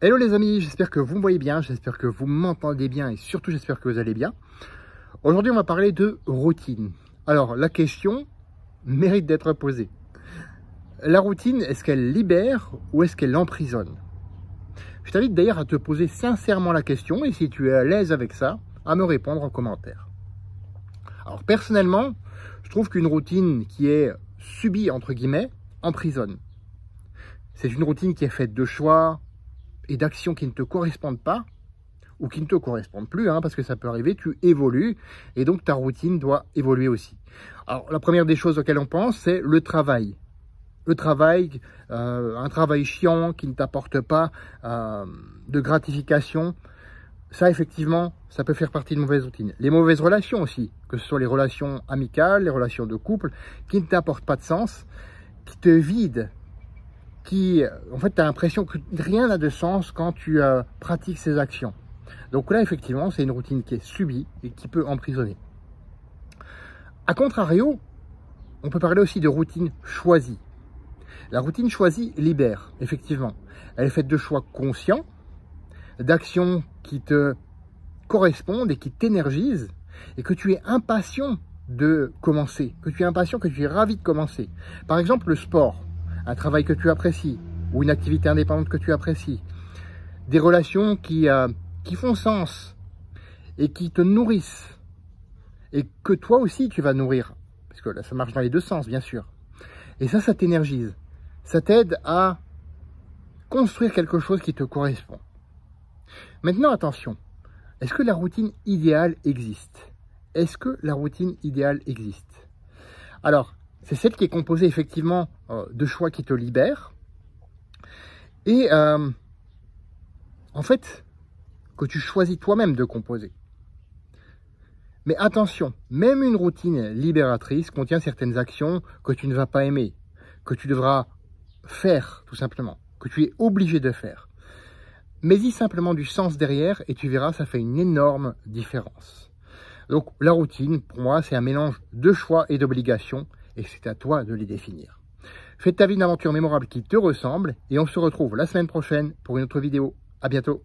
Hello les amis, j'espère que vous me voyez bien, j'espère que vous m'entendez bien et surtout j'espère que vous allez bien. Aujourd'hui on va parler de routine. Alors la question mérite d'être posée. La routine, est-ce qu'elle libère ou est-ce qu'elle emprisonne? Je t'invite d'ailleurs à te poser sincèrement la question et si tu es à l'aise avec ça, à me répondre en commentaire. Alors personnellement, je trouve qu'une routine qui est subie entre guillemets emprisonne. C'est une routine qui est faite de choix et d'actions qui ne te correspondent pas ou qui ne te correspondent plus, parce que ça peut arriver, tu évolues et donc ta routine doit évoluer aussi. Alors la première des choses auxquelles on pense, c'est le travail. Le travail, un travail chiant qui ne t'apporte pas de gratification, ça effectivement, ça peut faire partie de mauvaises routines. Les mauvaises relations aussi, que ce soit les relations amicales, les relations de couple, qui ne t'apportent pas de sens, qui te vident, qui, en fait, tu as l'impression que rien n'a de sens quand tu pratiques ces actions. Donc là, effectivement, c'est une routine qui est subie et qui peut emprisonner. A contrario, on peut parler aussi de routine choisie. La routine choisie libère, effectivement. Elle est faite de choix conscients, d'actions qui te correspondent et qui t'énergisent, et que tu es impatient de commencer, que tu es impatient, que tu es ravi de commencer. Par exemple, le sport, un travail que tu apprécies, ou une activité indépendante que tu apprécies, des relations qui font sens et qui te nourrissent, et que toi aussi tu vas nourrir, parce que là ça marche dans les deux sens bien sûr, et ça t'énergise, ça t'aide à construire quelque chose qui te correspond. Maintenant attention, est-ce que la routine idéale existe? Est-ce que la routine idéale existe? Alors, c'est celle qui est composée effectivement de choix qui te libèrent et en fait que tu choisis toi-même de composer. Mais attention, même une routine libératrice contient certaines actions que tu ne vas pas aimer, que tu devras faire tout simplement, que tu es obligé de faire. Mets-y simplement du sens derrière et tu verras, ça fait une énorme différence. Donc la routine, pour moi, c'est un mélange de choix et d'obligations et c'est à toi de les définir. Fais de ta vie une aventure mémorable qui te ressemble et on se retrouve la semaine prochaine pour une autre vidéo. À bientôt.